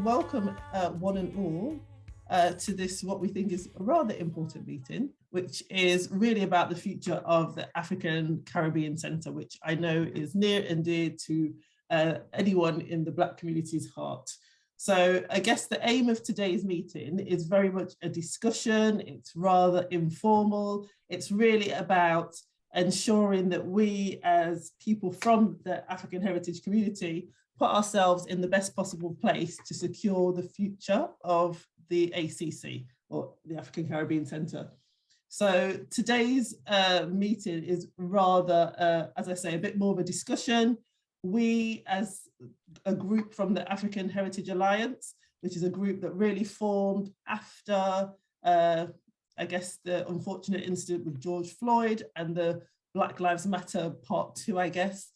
welcome one and all to this, what we think is a rather important meeting, which is really about the future of the African Caribbean Centre, which I know is near and dear to anyone in the Black community's heart. So I guess the aim of today's meeting is very much a discussion. It's rather informal. It's really about ensuring that we as people from the African heritage community put ourselves in the best possible place to secure the future of the ACC, or the African Caribbean Centre. So today's meeting is rather, as I say, a bit more of a discussion. We, as a group from the African Heritage Alliance, which is a group that really formed after, I guess, the unfortunate incident with George Floyd and the Black Lives Matter Part 2, I guess,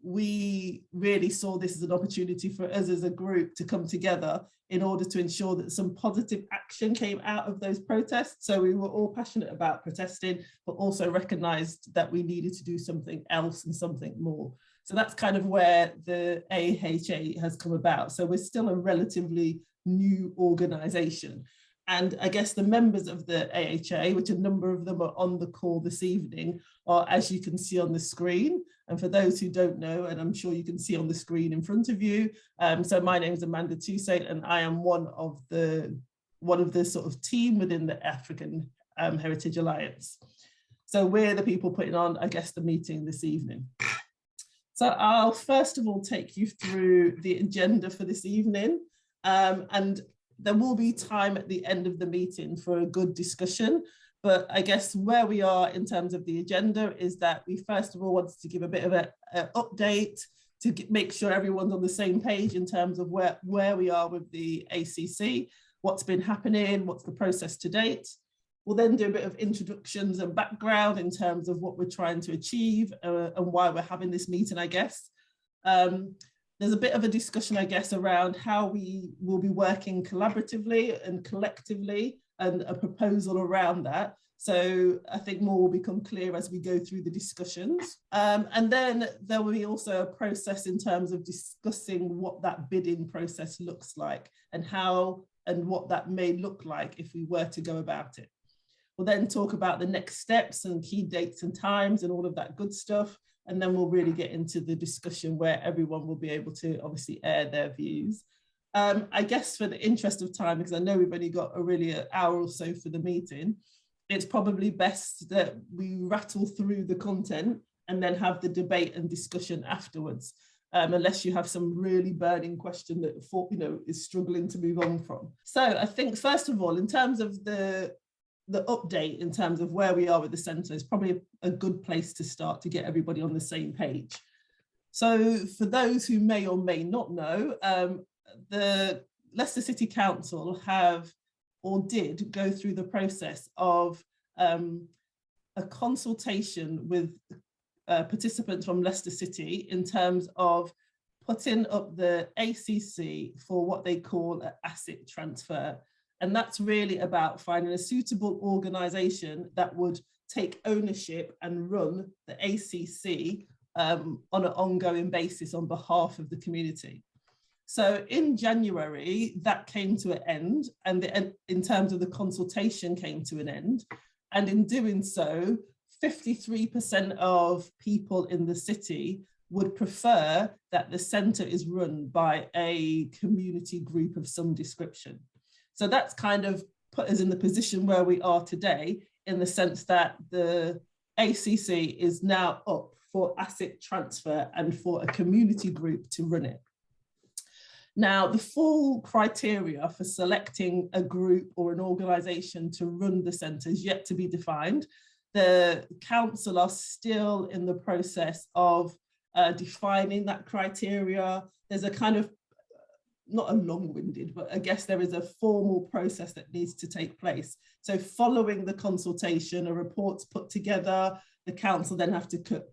we really saw this as an opportunity for us as a group to come together in order to ensure that some positive action came out of those protests. So we were all passionate about protesting, but also recognised that we needed to do something else and something more. So that's kind of where the AHA has come about. So we're still a relatively new organisation. And I guess the members of the AHA, which a number of them are on the call this evening, are, as you can see on the screen. And for those who don't know, and I'm sure you can see on the screen in front of you, so my name is Amanda Toussaint, and I am one of the sort of team within the African Heritage Alliance. So we're the people putting on, I guess, the meeting this evening. So I'll first of all take you through the agenda for this evening, and there will be time at the end of the meeting for a good discussion. But I guess where we are in terms of the agenda is that we first of all wanted to give a bit of an update to make sure everyone's on the same page in terms of where we are with the ACC, what's been happening, what's the process to date. We'll then do a bit of introductions and background in terms of what we're trying to achieve and why we're having this meeting, I guess. There's a bit of a discussion, I guess, around how we will be working collaboratively and collectively, and a proposal around that. So I think more will become clear as we go through the discussions. And then there will be also a process in terms of discussing what that bidding process looks like and how and what that may look like if we were to go about it. We'll then talk about the next steps and key dates and times and all of that good stuff. And then we'll really get into the discussion where everyone will be able to obviously air their views. I guess for the interest of time, because I know we've only got an hour or so for the meeting, it's probably best that we rattle through the content and then have the debate and discussion afterwards, unless you have some really burning question that is struggling to move on from. So I think, first of all, in terms of the update in terms of where we are with the centre is probably a good place to start to get everybody on the same page. So for those who may or may not know, the Leicester City Council did go through the process of a consultation with participants from Leicester City in terms of putting up the ACC for what they call an asset transfer. And that's really about finding a suitable organisation that would take ownership and run the ACC on an ongoing basis on behalf of the community. So in January, that came to an end, and in terms of the consultation came to an end. And in doing so, 53% of people in the city would prefer that the centre is run by a community group of some description. So that's kind of put us in the position where we are today, in the sense that the ACC is now up for asset transfer and for a community group to run it. Now, the full criteria for selecting a group or an organisation to run the centre is yet to be defined. The council are still in the process of defining that criteria. There's a kind of, not a long-winded, but I guess there is a formal process that needs to take place. So following the consultation, a report's put together, the council then have to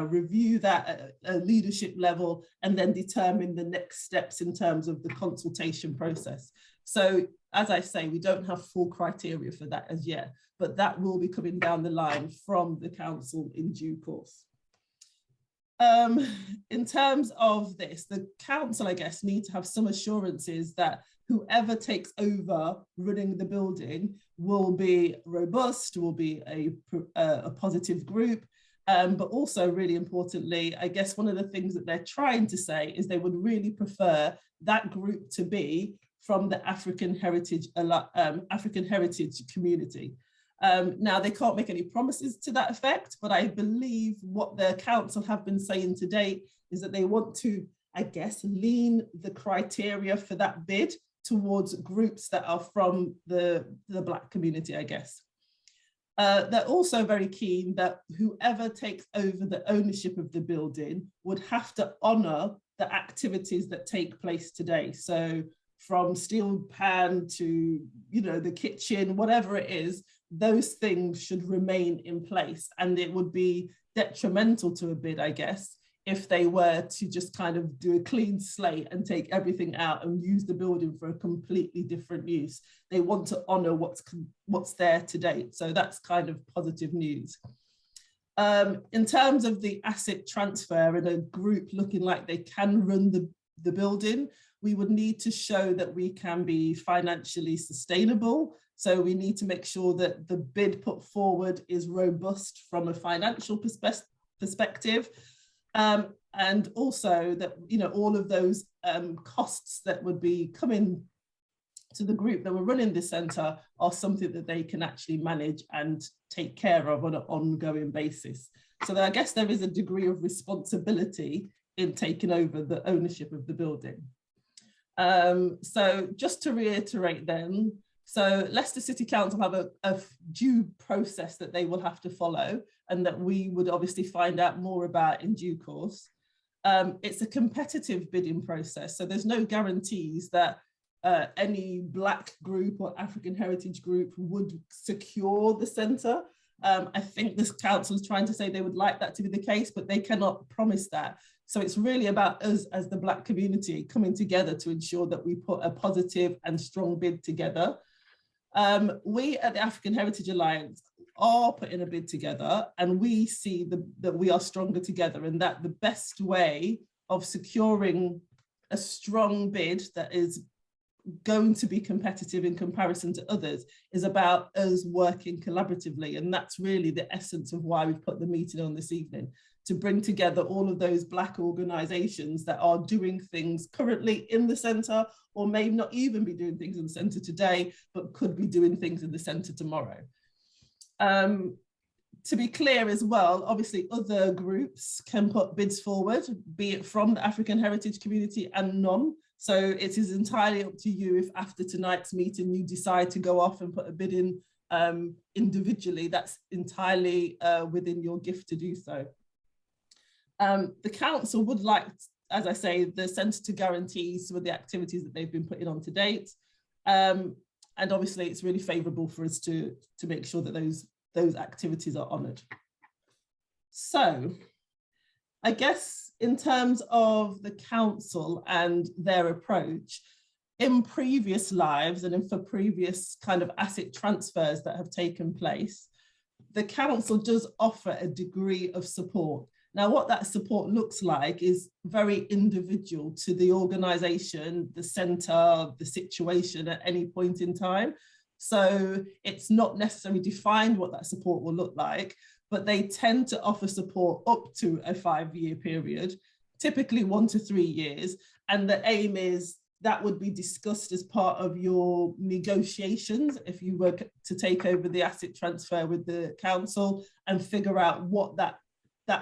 review that at a leadership level and then determine the next steps in terms of the consultation process. So as I say, we don't have full criteria for that as yet, but that will be coming down the line from the council in due course. In terms of this, the council, I guess, need to have some assurances that whoever takes over running the building will be robust, will be a positive group. But also, really importantly, I guess one of the things that they're trying to say is they would really prefer that group to be from the African heritage community. Now, they can't make any promises to that effect, but I believe what the council have been saying to date is that they want to, I guess, lean the criteria for that bid towards groups that are from the Black community, I guess. They're also very keen that whoever takes over the ownership of the building would have to honour the activities that take place today. So from steel pan to, the kitchen, whatever it is, those things should remain in place. And it would be detrimental to a bid, I guess, if they were to just kind of do a clean slate and take everything out and use the building for a completely different use. They want to honour what's there to date. So that's kind of positive news. In terms of the asset transfer and a group looking like they can run the building, we would need to show that we can be financially sustainable. So we need to make sure that the bid put forward is robust from a financial perspective. And also that, all of those costs that would be coming to the group that were running this centre are something that they can actually manage and take care of on an ongoing basis. So I guess there is a degree of responsibility in taking over the ownership of the building. So just to reiterate then, so Leicester City Council have a due process that they will have to follow and that we would obviously find out more about in due course. It's a competitive bidding process, so there's no guarantees that any Black group or African heritage group would secure the centre. I think this council is trying to say they would like that to be the case, but they cannot promise that. So it's really about us as the Black community coming together to ensure that we put a positive and strong bid together. We at the African Heritage Alliance are putting a bid together, and we see that we are stronger together, and that the best way of securing a strong bid that is going to be competitive in comparison to others is about us working collaboratively. And that's really the essence of why we've put the meeting on this evening, to bring together all of those Black organisations that are doing things currently in the centre, or may not even be doing things in the centre today, but could be doing things in the centre tomorrow. To be clear as well, obviously other groups can put bids forward, be it from the African heritage community and none. So it is entirely up to you if after tonight's meeting you decide to go off and put a bid in individually. That's entirely within your gift to do so. The council would like, as I say, the centre to guarantee some of the activities that they've been putting on to date. And obviously it's really favourable for us to make sure that those activities are honoured. So I guess in terms of the council and their approach, in previous lives and for previous kind of asset transfers that have taken place, the council does offer a degree of support. Now, what that support looks like is very individual to the organisation, the centre, the situation at any point in time. So it's not necessarily defined what that support will look like, but they tend to offer support up to a 5-year period, typically 1 to 3 years. And the aim is that would be discussed as part of your negotiations if you were to take over the asset transfer with the council, and figure out what that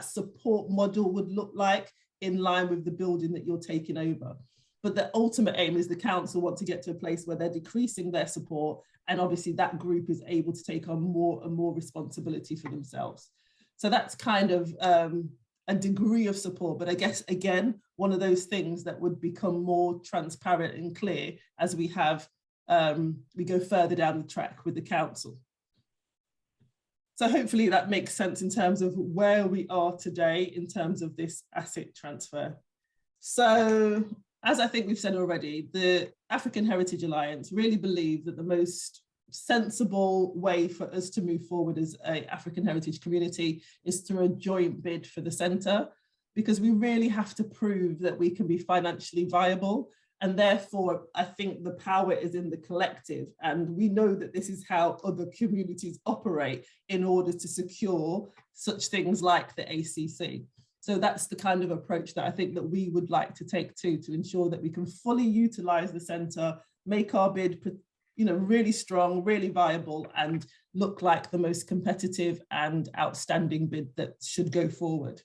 support model would look like in line with the building that you're taking over. But the ultimate aim is the council want to get to a place where they're decreasing their support, and obviously that group is able to take on more and more responsibility for themselves. So that's kind of a degree of support, but I guess, again, one of those things that would become more transparent and clear as we go further down the track with the council. So hopefully that makes sense in terms of where we are today in terms of this asset transfer. So, as I think we've said already, the African Heritage Alliance really believe that the most sensible way for us to move forward as an African heritage community is through a joint bid for the centre. because we really have to prove that we can be financially viable. And therefore, I think the power is in the collective. And we know that this is how other communities operate in order to secure such things like the ACC. So that's the kind of approach that I think that we would like to take to ensure that we can fully utilise the centre, make our bid, really strong, really viable, and look like the most competitive and outstanding bid that should go forward.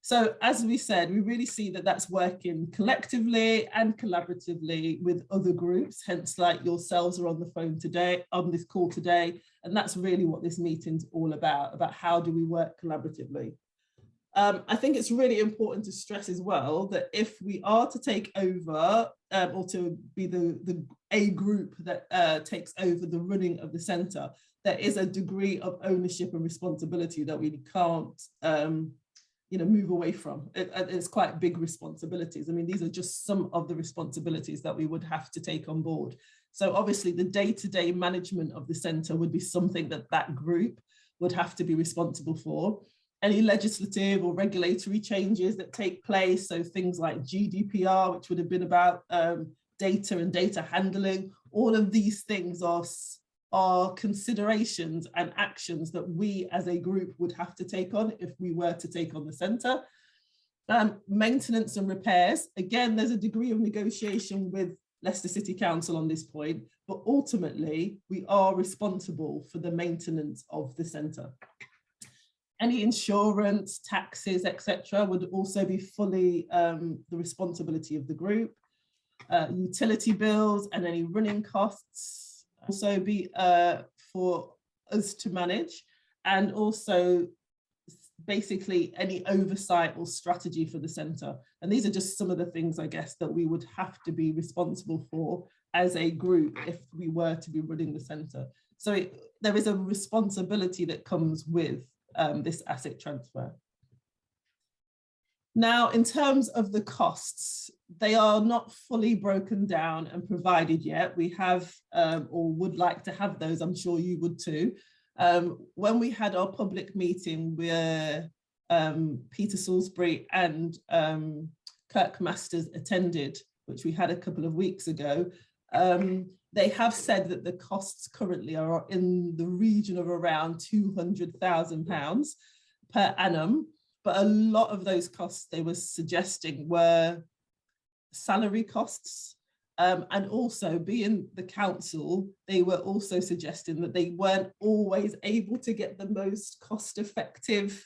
So as we said, we really see that that's working collectively and collaboratively with other groups, hence like yourselves are on the phone today, on this call today. And that's really what this meeting's all about how do we work collaboratively. I think it's really important to stress as well that if we are to take over or to be a group that takes over the running of the centre, there is a degree of ownership and responsibility that we can't move away from. It's quite big responsibilities. I mean, these are just some of the responsibilities that we would have to take on board. So obviously the day-to-day management of the centre would be something that group would have to be responsible for. Any legislative or regulatory changes that take place, so things like GDPR, which would have been about data and data handling, all of these things are considerations and actions that we as a group would have to take on if we were to take on the centre. Maintenance and repairs, again, there's a degree of negotiation with Leicester City Council on this point, but ultimately we are responsible for the maintenance of the centre. Any insurance, taxes, etc., would also be fully the responsibility of the group. Utility bills and any running costs also be for us to manage, and also basically any oversight or strategy for the centre. And these are just some of the things, I guess, that we would have to be responsible for as a group if we were to be running the centre. So there is a responsibility that comes with this asset transfer. Now, in terms of the costs, they are not fully broken down and provided yet. We have or would like to have those, I'm sure you would too. When we had our public meeting where Peter Salisbury and Kirk Masters attended, which we had a couple of weeks ago, they have said that the costs currently are in the region of around £200,000 per annum. But a lot of those costs they were suggesting were salary costs. And also being the council, they were also suggesting that they weren't always able to get the most cost-effective,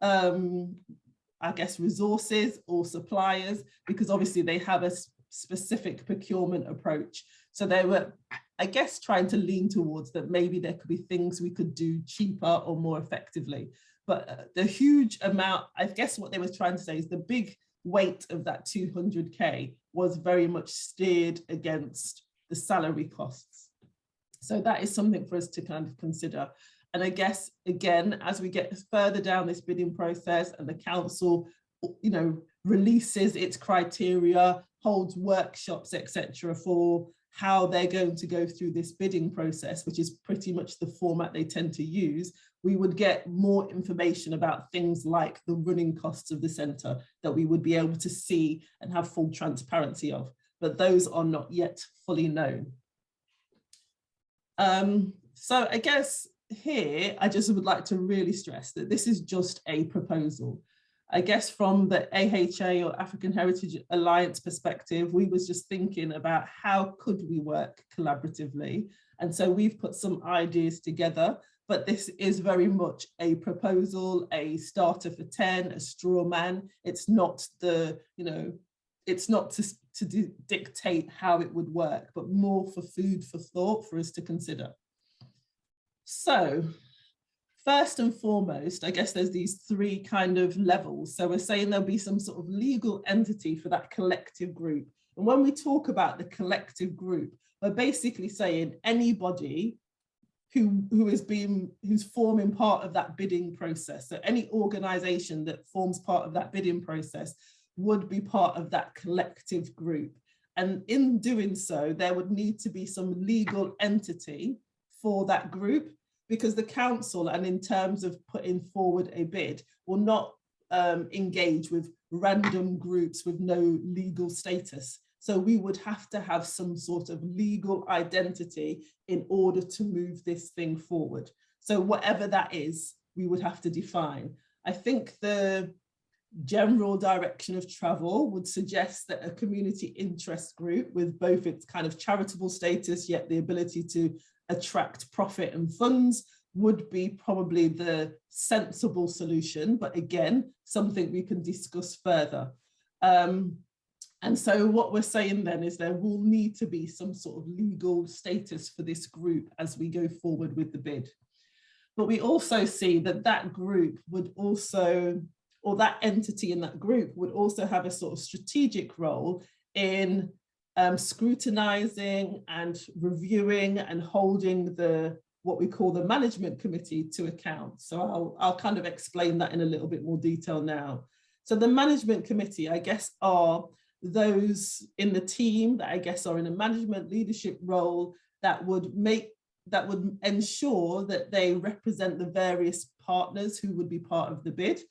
I guess, resources or suppliers, because obviously they have a specific procurement approach. So they were, I guess, trying to lean towards that maybe there could be things we could do cheaper or more effectively. But the huge amount, I guess what they were trying to say is the big weight of that 200K was very much steered against the salary costs. So that is something for us to kind of consider. And I guess, again, as we get further down this bidding process and the council, releases its criteria, holds workshops, etc., for how they're going to go through this bidding process, which is pretty much the format they tend to use, we would get more information about things like the running costs of the centre that we would be able to see and have full transparency of, but those are not yet fully known. So I guess here, I just would like to really stress that this is just a proposal. I guess from the AHA or African Heritage Alliance perspective, we was just thinking about how could we work collaboratively. And so we've put some ideas together, but this is very much a proposal, a starter for 10, a straw man. It's not it's not to dictate how it would work, but more for food for thought for us to consider. So, first and foremost, I guess there's these three kind of levels. So we're saying there'll be some sort of legal entity for that collective group. And when we talk about the collective group, we're basically saying anybody who's forming part of that bidding process. So any organisation that forms part of that bidding process would be part of that collective group. And in doing so, there would need to be some legal entity for that group, because the council, and in terms of putting forward a bid, will not engage with random groups with no legal status. So we would have to have some sort of legal identity in order to move this thing forward. So whatever that is, we would have to define. I think the general direction of travel would suggest that a community interest group with both its kind of charitable status, yet the ability to attract profit and funds, would be probably the sensible solution, but again, something we can discuss further. And so what we're saying then is there will need to be some sort of legal status for this group as we go forward with the bid. But we also see that that group would also, or that entity in that group would also have a sort of strategic role in scrutinizing and reviewing and holding what we call the management committee to account. So I'll kind of explain that in a little bit more detail now. So the management committee, I guess, are those in the team that I guess are in a management leadership role that would ensure that they represent the various partners who would be part of the bid.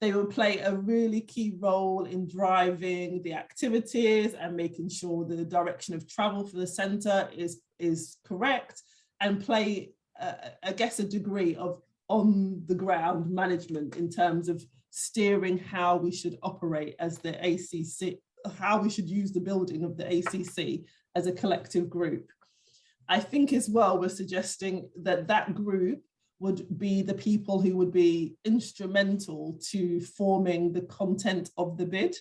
They will play a really key role in driving the activities and making sure the direction of travel for the centre is correct, and play, I guess, a degree of on the ground management in terms of steering how we should operate as the ACC, how we should use the building of the ACC as a collective group. I think as well, we're suggesting that that group would be the people who would be instrumental to forming the content of the bid.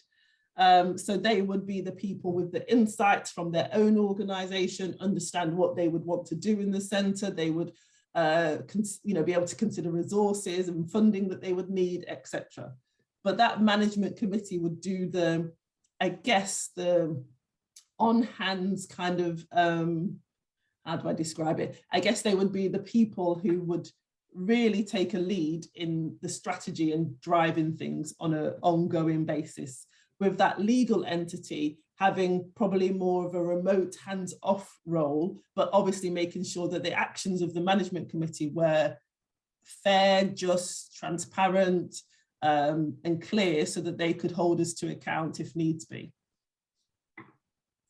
So they would be the people with the insights from their own organisation, understand what they would want to do in the centre. They would be able to consider resources and funding that they would need, etc. But that management committee would do the, I guess, the on-hands kind of, how do I describe it? I guess they would be the people who would really take a lead in the strategy and driving things on an ongoing basis, with that legal entity having probably more of a remote hands-off role, but obviously making sure that the actions of the management committee were fair, just, transparent, and clear, so that they could hold us to account if needs be.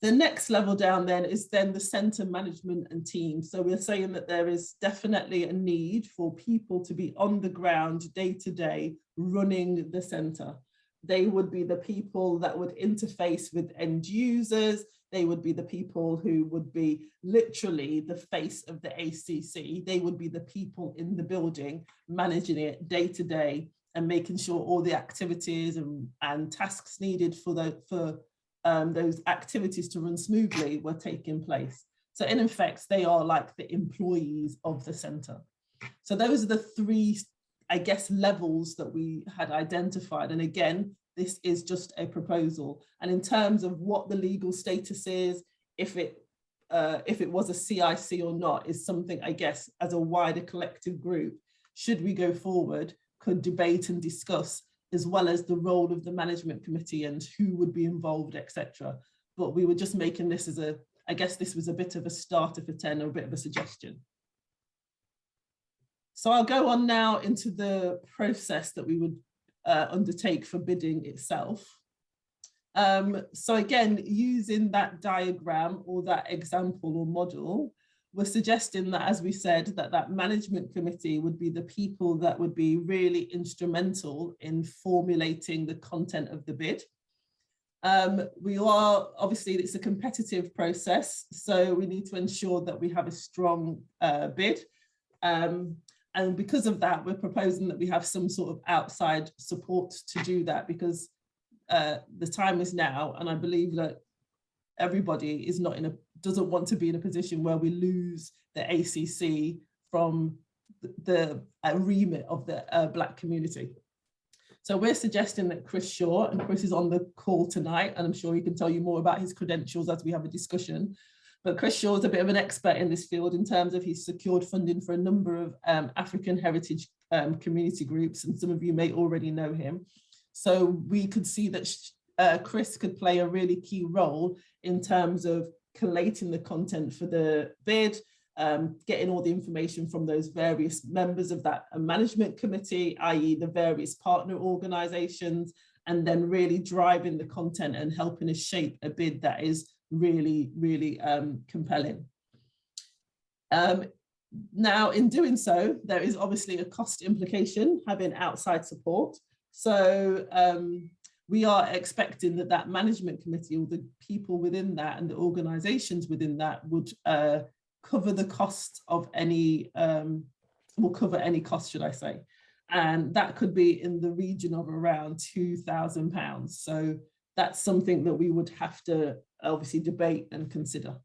The next level down then is then the centre management and team. So we're saying that there is definitely a need for people to be on the ground day to day running the centre. They would be the people that would interface with end users. They would be the people who would be literally the face of the ACC. They would be the people in the building managing it day to day and making sure all the activities and tasks needed for those activities to run smoothly were taking place. So in effect, they are like the employees of the centre. So those are the three, I guess, levels that we had identified. And again, this is just a proposal. And in terms of what the legal status is, if it was a CIC or not, is something, I guess, as a wider collective group, should we go forward, could debate and discuss, as well as the role of the management committee and who would be involved, etc. But we were just making this as a, I guess this was a bit of a starter for 10, or a bit of a suggestion. So I'll go on now into the process that we would undertake for bidding itself. So again, using that diagram or that example or model, we're suggesting that, as we said, that management committee would be the people that would be really instrumental in formulating the content of the bid. We are, obviously, it's a competitive process, so we need to ensure that we have a strong bid. And because of that, we're proposing that we have some sort of outside support to do that, because the time is now, and I believe that everybody is not doesn't want to be in a position where we lose the ACC from the remit of the Black community. So we're suggesting that Chris Shaw, and Chris is on the call tonight, and I'm sure he can tell you more about his credentials as we have a discussion. But Chris Shaw is a bit of an expert in this field in terms of he's secured funding for a number of African heritage community groups, and some of you may already know him. So we could see that Chris could play a really key role in terms of collating the content for the bid, getting all the information from those various members of that management committee, i.e. the various partner organisations, and then really driving the content and helping us shape a bid that is really, really compelling. Now, in doing so, there is obviously a cost implication, having outside support. So we are expecting that that management committee, or the people within that and the organisations within that, would cover the cost of any, will cover any cost, should I say. And that could be in the region of around £2,000. So that's something that we would have to obviously debate and consider.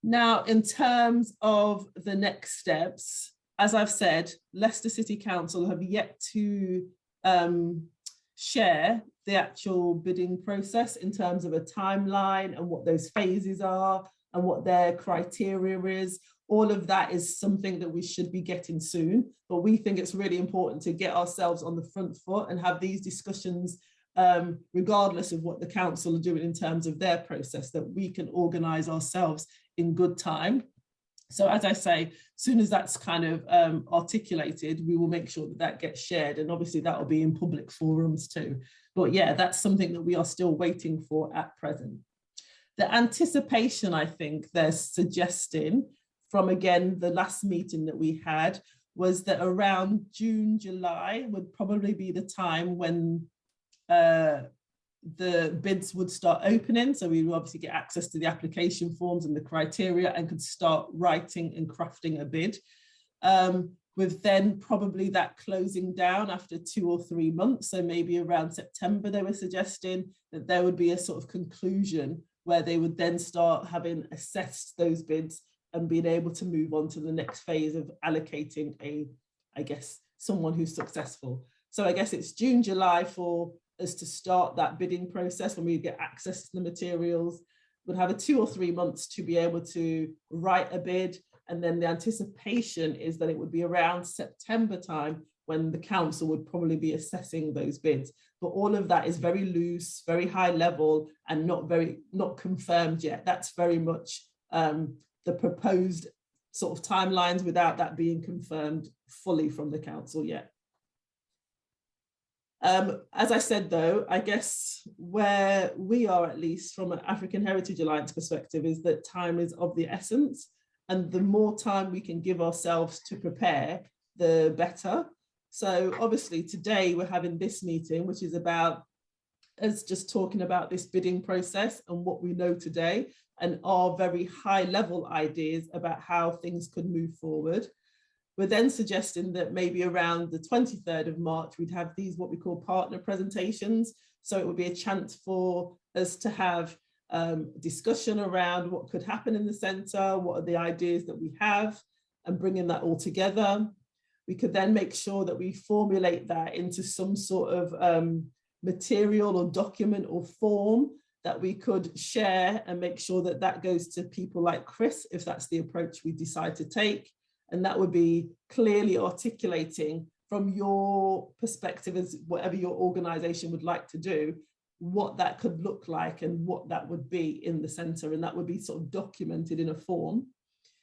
Now, in terms of the next steps, as I've said, Leicester City Council have yet to share the actual bidding process in terms of a timeline and what those phases are and what their criteria is. All of that is something that we should be getting soon, but we think it's really important to get ourselves on the front foot and have these discussions regardless of what the council are doing in terms of their process, that we can organise ourselves in good time. So as I say, as soon as that's kind of articulated, we will make sure that that gets shared, and obviously that will be in public forums too. But yeah, that's something that we are still waiting for at present. The anticipation, I think they're suggesting from, again, the last meeting that we had, was that around June, July would probably be the time when the bids would start opening. So we would obviously get access to the application forms and the criteria and could start writing and crafting a bid. With then probably that closing down after 2 or 3 months. So maybe around September, they were suggesting that there would be a sort of conclusion where they would then start having assessed those bids and being able to move on to the next phase of allocating someone who's successful. So I guess it's June, July for us to start that bidding process when we get access to the materials. We'll have a 2 or 3 months to be able to write a bid. And then the anticipation is that it would be around September time when the council would probably be assessing those bids. But all of that is very loose, very high level, and not confirmed yet. That's very much the proposed sort of timelines without that being confirmed fully from the council yet. As I said, though, I guess where we are, at least from an African Heritage Alliance perspective, is that time is of the essence. And the more time we can give ourselves to prepare, the better. So obviously today we're having this meeting, which is about us just talking about this bidding process and what we know today and our very high level ideas about how things could move forward. We're then suggesting that maybe around the 23rd of March, we'd have these what we call partner presentations. So it would be a chance for us to have discussion around what could happen in the centre, what are the ideas that we have, and bringing that all together. We could then make sure that we formulate that into some sort of material or document or form that we could share and make sure that that goes to people like Chris, if that's the approach we decide to take. And that would be clearly articulating from your perspective as whatever your organisation would like to do, what that could look like and what that would be in the centre. And that would be sort of documented in a form.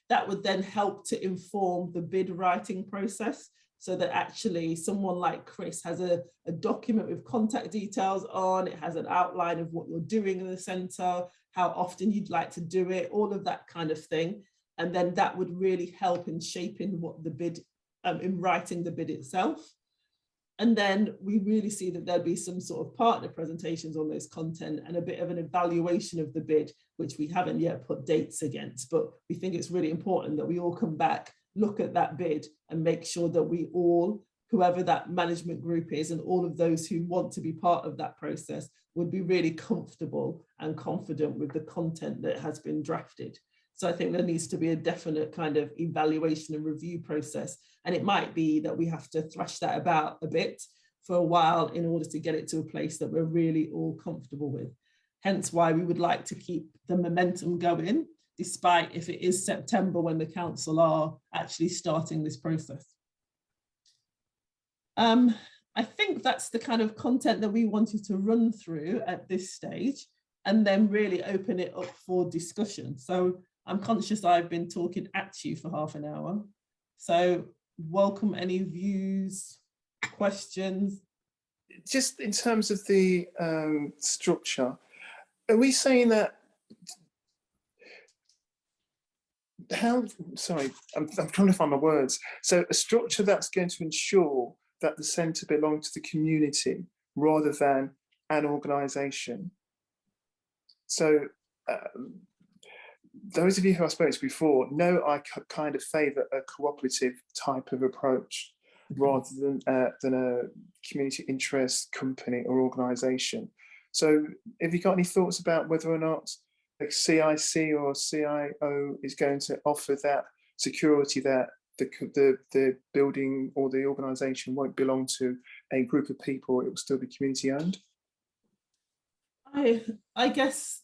That would then help to inform the bid writing process, so that actually someone like Chris has a document with contact details on, it has an outline of what you're doing in the centre, how often you'd like to do it, all of that kind of thing. And then that would really help in shaping what the bid, in writing the bid itself. And then we really see that there'd be some sort of partner presentations on those content and a bit of an evaluation of the bid, which we haven't yet put dates against, but we think it's really important that we all come back, look at that bid and make sure that we all, whoever that management group is and all of those who want to be part of that process, would be really comfortable and confident with the content that has been drafted. So I think there needs to be a definite kind of evaluation and review process. And it might be that we have to thrash that about a bit for a while in order to get it to a place that we're really all comfortable with. Hence why we would like to keep the momentum going, despite if it is September when the council are actually starting this process. I think that's the kind of content that we wanted to run through at this stage and then really open it up for discussion. So I'm conscious I've been talking at you for half an hour. So welcome any views, questions. Just in terms of the structure, are we saying that sorry, I'm trying to find my words. So a structure that's going to ensure that the centre belongs to the community rather than an organisation. So those of you who I've spoken to before know I kind of favour a cooperative type of approach rather than a community interest company or organisation. So have you got any thoughts about whether or not a CIC or CIO is going to offer that security that the building or the organisation won't belong to a group of people, it will still be community owned? I guess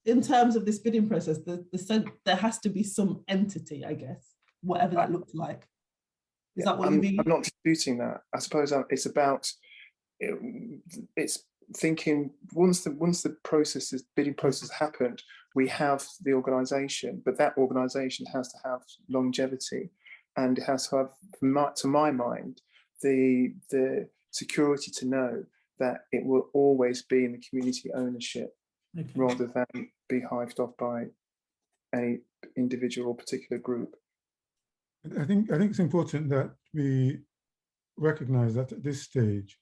in terms of this bidding process, there has to be some entity, I guess, whatever that looks like. Is that what you mean? I'm not disputing that. I suppose it's about, it's thinking once the bidding process happened, we have the organisation, but that organisation has to have longevity, and it has to have, to my mind, the security to know that it will always be in the community ownership, rather than be hived off by any individual or particular group. I think it's important that we recognise that at this stage,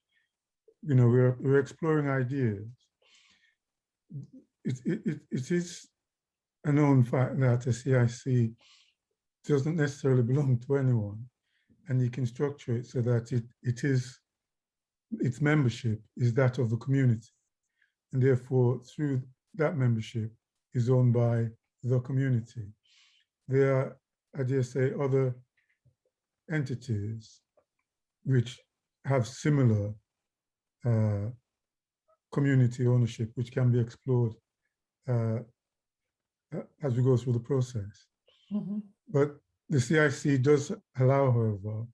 you know, we're exploring ideas. It is a known fact that a CIC doesn't necessarily belong to anyone, and you can structure it so that its membership is that of the community, and therefore through that membership is owned by the community. There are, I dare say, other entities which have similar community ownership, which can be explored as we go through the process. Mm-hmm. But the CIC does allow, however,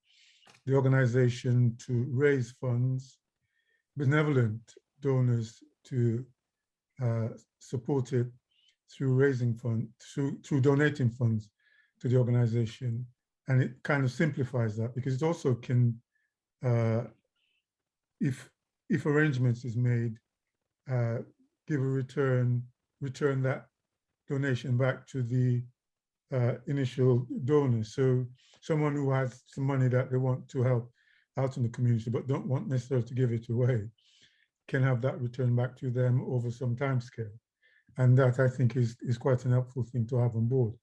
the organization to raise funds, benevolent donors to support it through raising funds, through donating funds to the organization. And it kind of simplifies that, because it also can, if arrangements is made, give a return that donation back to the initial donor. So someone who has some money that they want to help out in the community but don't want necessarily to give it away can have that return back to them over some time scale. And that, I think, is quite an helpful thing to have on board,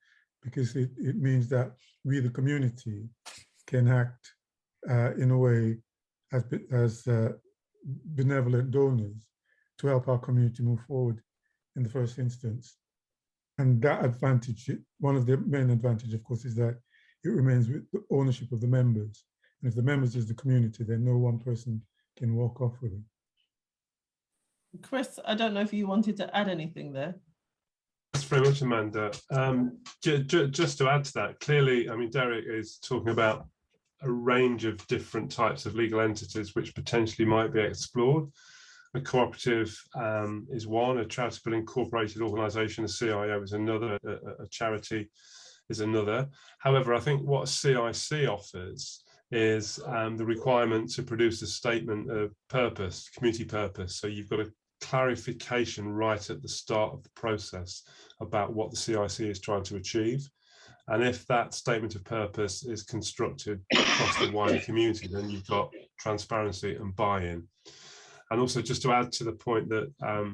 because it means that we, the community, can act in a way as benevolent donors to help our community move forward in the first instance. And that advantage, one of the main advantages, of course, is that it remains with the ownership of the members. And if the members is the community, then no one person can walk off with it. Chris, I don't know if you wanted to add anything there. Thanks very much, Amanda. Just to add to that, clearly, I mean, Derek is talking about a range of different types of legal entities which potentially might be explored. A cooperative is one, a charitable incorporated organisation, a CIO is another, a charity is another. However, I think what CIC offers is the requirement to produce a statement of purpose, community purpose. So you've got a clarification right at the start of the process about what the CIC is trying to achieve. And if that statement of purpose is constructed across the wider community, then you've got transparency and buy-in. And also, just to add to the point that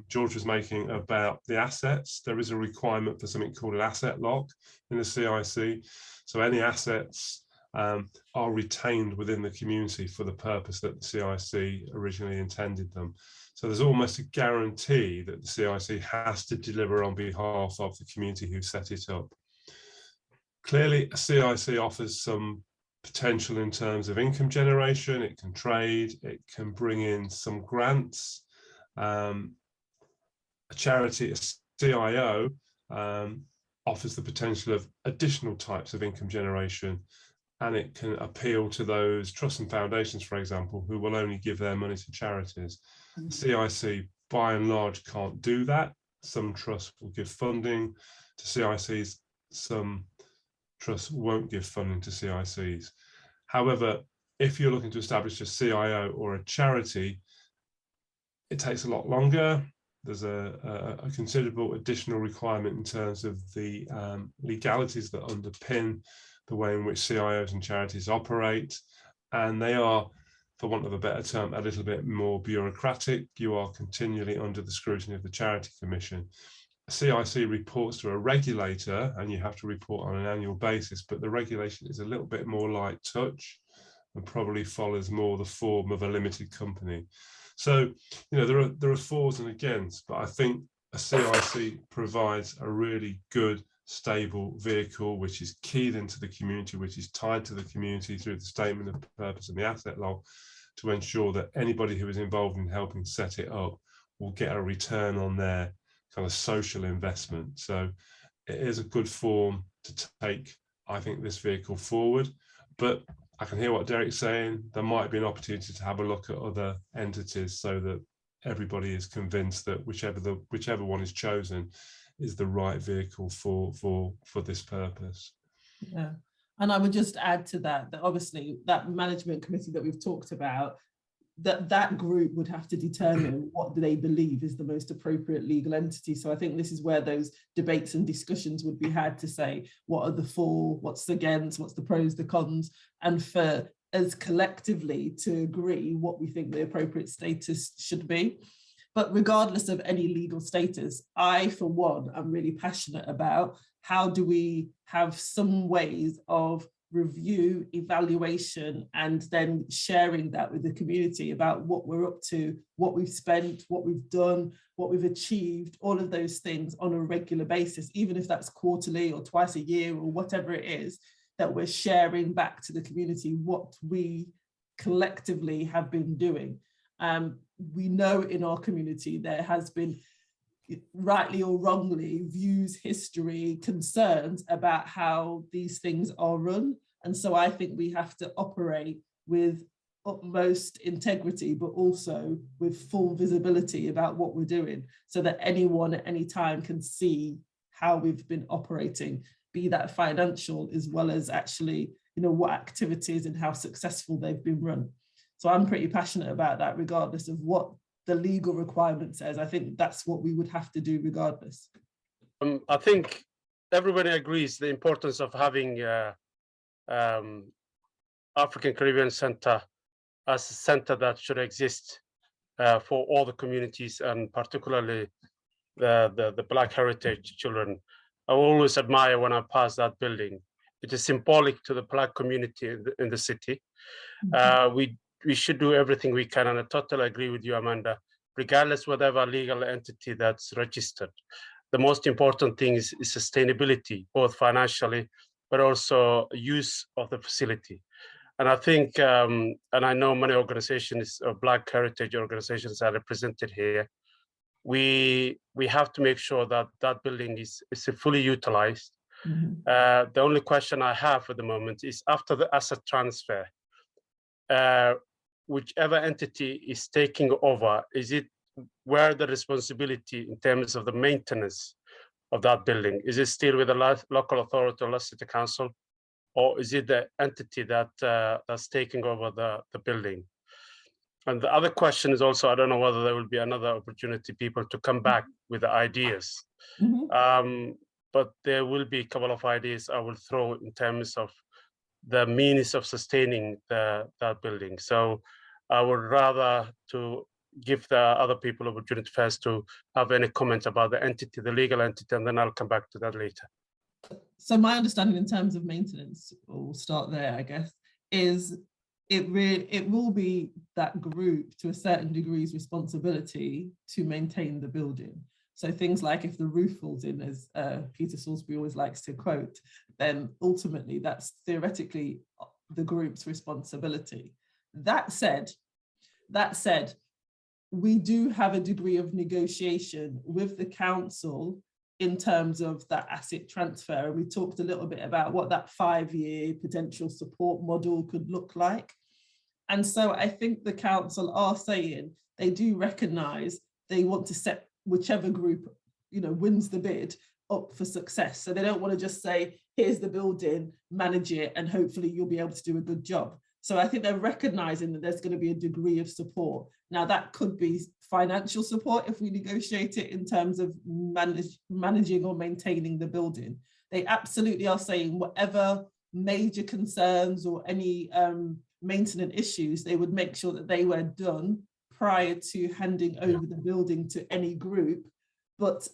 George was making about the assets, there is a requirement for something called an asset lock in the CIC. So any assets are retained within the community for the purpose that the CIC originally intended them. So there's almost a guarantee that the CIC has to deliver on behalf of the community who set it up. Clearly, a CIC offers some potential in terms of income generation. It can trade, it can bring in some grants. A charity, a CIO, offers the potential of additional types of income generation, and it can appeal to those trusts and foundations, for example, who will only give their money to charities. CIC, by and large, can't do that. Some trusts will give funding to CICs, some trusts won't give funding to CICs. However, if you're looking to establish a CIO or a charity, it takes a lot longer. There's a considerable additional requirement in terms of the legalities that underpin the way in which CIOs and charities operate. And they are, for want of a better term, a little bit more bureaucratic. You are continually under the scrutiny of the Charity Commission. A CIC reports to a regulator, and you have to report on an annual basis, but the regulation is a little bit more light touch and probably follows more the form of a limited company. So, you know, there are fors and against, but I think a CIC provides a really good, stable vehicle, which is keyed into the community, which is tied to the community through the statement of purpose and the asset log, to ensure that anybody who is involved in helping set it up will get a return on their kind of social investment. So it is a good form to take, I think, this vehicle forward. But I can hear what Derek's saying. There might be an opportunity to have a look at other entities so that everybody is convinced that whichever one is chosen is the right vehicle for this purpose. Yeah, and I would just add to that obviously that management committee that we've talked about, that group would have to determine what do they believe is the most appropriate legal entity. So I think this is where those debates and discussions would be had to say, what are the for, what's the against, what's the pros, the cons, and for us collectively to agree what we think the appropriate status should be. But regardless of any legal status, I, for one, am really passionate about how do we have some ways of review, evaluation, and then sharing that with the community about what we're up to, what we've spent, what we've done, what we've achieved, all of those things on a regular basis, even if that's quarterly or twice a year or whatever it is, that we're sharing back to the community what we collectively have been doing. We know in our community there has been, rightly or wrongly, views, history, concerns about how these things are run. And so I think we have to operate with utmost integrity, but also with full visibility about what we're doing, so that anyone at any time can see how we've been operating, be that financial as well as actually, you know, what activities and how successful they've been run. So I'm pretty passionate about that, regardless of what the legal requirement says. I think that's what we would have to do regardless. I think everybody agrees the importance of having African Caribbean Center as a center that should exist for all the communities, and particularly the Black heritage children. I always admire when I pass that building. It is symbolic to the Black community in the city. We should do everything we can, and I totally agree with you, Amanda, regardless whatever legal entity that's registered. The most important thing is sustainability, both financially, but also use of the facility. And I think, and I know many organizations, Black heritage organizations are represented here. We have to make sure that that building is fully utilized. The only question I have at the moment is, after the asset transfer, whichever entity is taking over, is it where the responsibility in terms of the maintenance of that building? Is it still with the local authority or Leicester City Council, or is it the entity that that's taking over the building? And the other question is also, I don't know whether there will be another opportunity people to come back with the ideas, but there will be a couple of ideas I will throw in terms of the means of sustaining that building. So I would rather to give the other people opportunity first to have any comment about the entity, the legal entity, and then I'll come back to that later. So my understanding in terms of maintenance, or we'll start there, I guess, is it will be that group to a certain degree's responsibility to maintain the building. So things like if the roof falls in, as Peter Salisbury always likes to quote, then ultimately that's theoretically the group's responsibility. That said, we do have a degree of negotiation with the council in terms of that asset transfer. And we talked a little bit about what that 5-year potential support model could look like. And so I think the council are saying they do recognise they want to set whichever group, you know, wins the bid, up for success. So they don't want to just say, here's the building, manage it, and hopefully you'll be able to do a good job. So I think they're recognizing that there's going to be a degree of support. Now that could be financial support if we negotiate it in terms of managing or maintaining the building. They absolutely are saying whatever major concerns or any maintenance issues, they would make sure that they were done prior to handing over the building to any group. But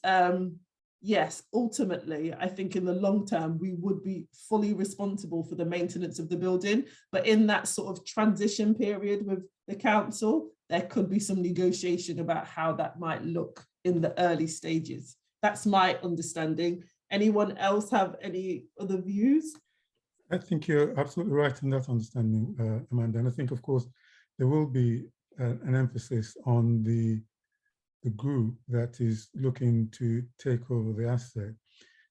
yes, ultimately, I think in the long term, we would be fully responsible for the maintenance of the building. But in that sort of transition period with the council, there could be some negotiation about how that might look in the early stages. That's my understanding. Anyone else have any other views? I think you're absolutely right in that understanding, Amanda. And I think, of course, there will be an emphasis on the group that is looking to take over the asset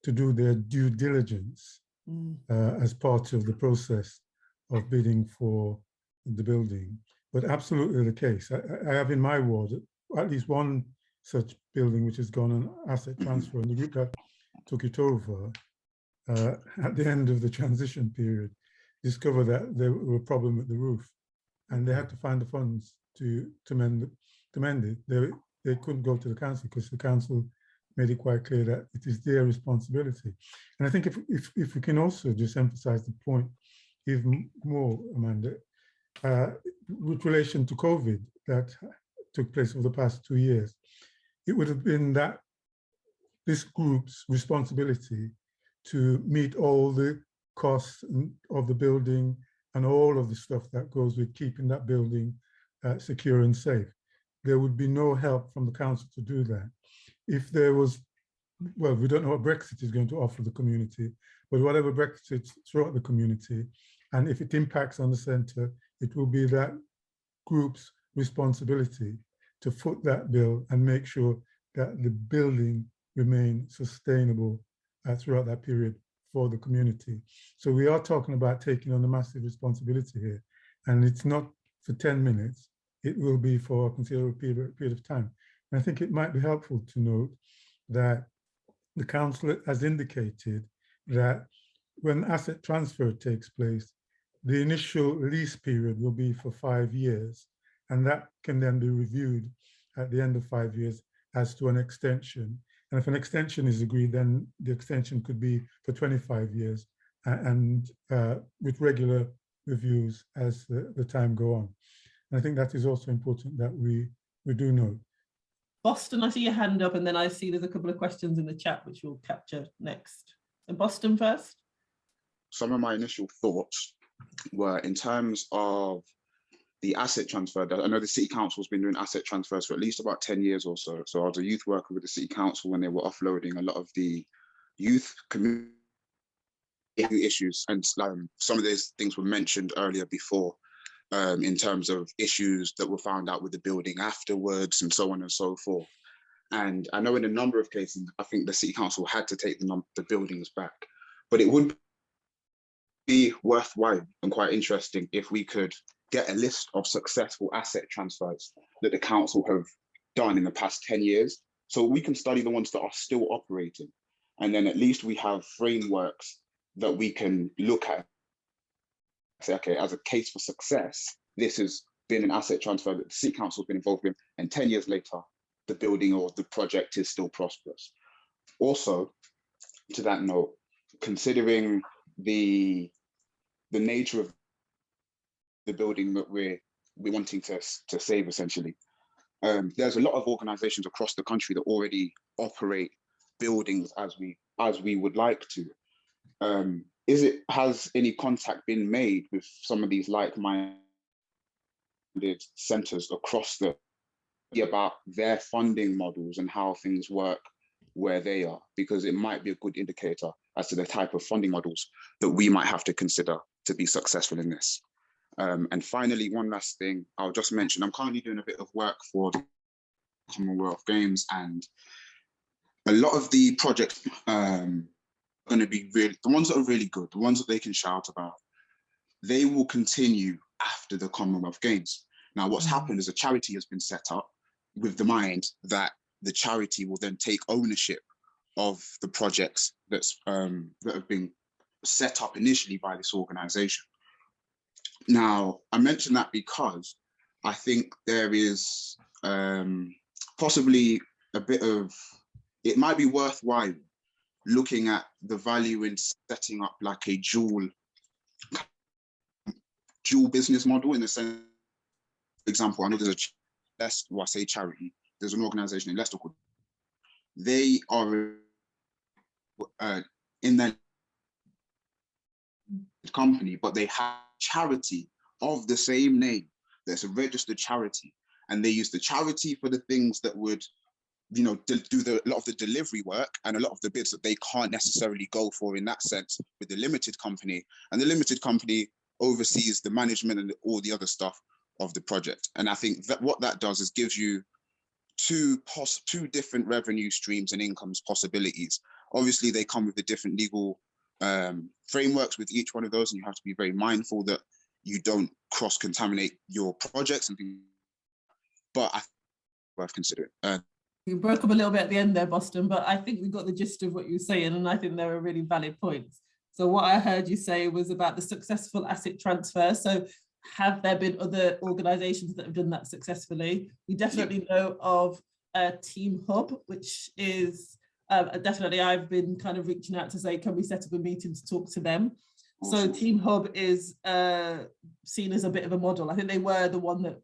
to do their due diligence as part of the process of bidding for the building. But absolutely the case. I have in my ward at least one such building which has gone on asset transfer, and the group that took it over at the end of the transition period discovered that there were a problem with the roof, and they had to find the funds to mend it. They couldn't go to the council because the council made it quite clear that it is their responsibility. And I think if we can also just emphasize the point even more, Amanda, with relation to COVID that took place over the past 2 years, it would have been that this group's responsibility to meet all the costs of the building and all of the stuff that goes with keeping that building secure and safe. There would be no help from the council to do that. If there was, well, we don't know what Brexit is going to offer the community, but whatever Brexit throughout the community, and if it impacts on the centre, it will be that group's responsibility to foot that bill and make sure that the building remain sustainable throughout that period for the community. So we are talking about taking on a massive responsibility here, and it's not for 10 minutes, it will be for a considerable period of time. And I think it might be helpful to note that the council has indicated that when asset transfer takes place, the initial lease period will be for 5 years, and that can then be reviewed at the end of 5 years as to an extension. And if an extension is agreed, then the extension could be for 25 years and with regular reviews as the time go on. And I think that is also important that we do know. Boston, I see your hand up, and then I see there's a couple of questions in the chat which we'll capture next. And Boston first. Some of my initial thoughts were in terms of the asset transfer. I know the City Council has been doing asset transfers for at least about 10 years or so. So I was a youth worker with the City Council when they were offloading a lot of the youth community issues. And some of these things were mentioned earlier before in terms of issues that were found out with the building afterwards and so on and so forth. And I know in a number of cases, I think the City Council had to take the buildings back, but it would be worthwhile and quite interesting if we could get a list of successful asset transfers that the council have done in the past 10 years. So we can study the ones that are still operating. And then at least we have frameworks that we can look at, say, okay, as a case for success, this has been an asset transfer that the City Council has been involved in, and 10 years later, the building or the project is still prosperous. Also, to that note, considering the nature of the building that we're wanting to save, essentially, there's a lot of organizations across the country that already operate buildings as we would like to. Has any contact been made with some of these like-minded centers across about their funding models and how things work where they are? Because it might be a good indicator as to the type of funding models that we might have to consider to be successful in this. And finally, one last thing I'll just mention, I'm currently doing a bit of work for the Commonwealth Games, and a lot of the projects going to be really, the ones that are really good, the ones that they can shout about, they will continue after the Commonwealth Games. Now, what's happened is a charity has been set up with the mind that the charity will then take ownership of the projects that have been set up initially by this organization. Now, I mention that because I think there is possibly a bit of, it might be worthwhile looking at the value in setting up like a dual business model, in the sense, for example, I know there's a charity, there's an organization in Leicester called, they are in their company, but they have charity of the same name that's a registered charity, and they use the charity for the things that would, you know, do a lot of the delivery work and a lot of the bits that they can't necessarily go for in that sense with the limited company, and the limited company oversees the management and all the other stuff of the project. And I think that what that does is gives you two different revenue streams and incomes possibilities. Obviously, they come with the different legal frameworks with each one of those, and you have to be very mindful that you don't cross-contaminate your projects and things. But I think it's worth considering. You broke up a little bit at the end there, Boston, but I think we got the gist of what you were saying, and I think there are really valid points. So what I heard you say was about the successful asset transfer. So have there been other organisations that have done that successfully? We definitely know of Team Hub, which is definitely, I've been kind of reaching out to say, can we set up a meeting to talk to them? So Team Hub is seen as a bit of a model. I think they were the one that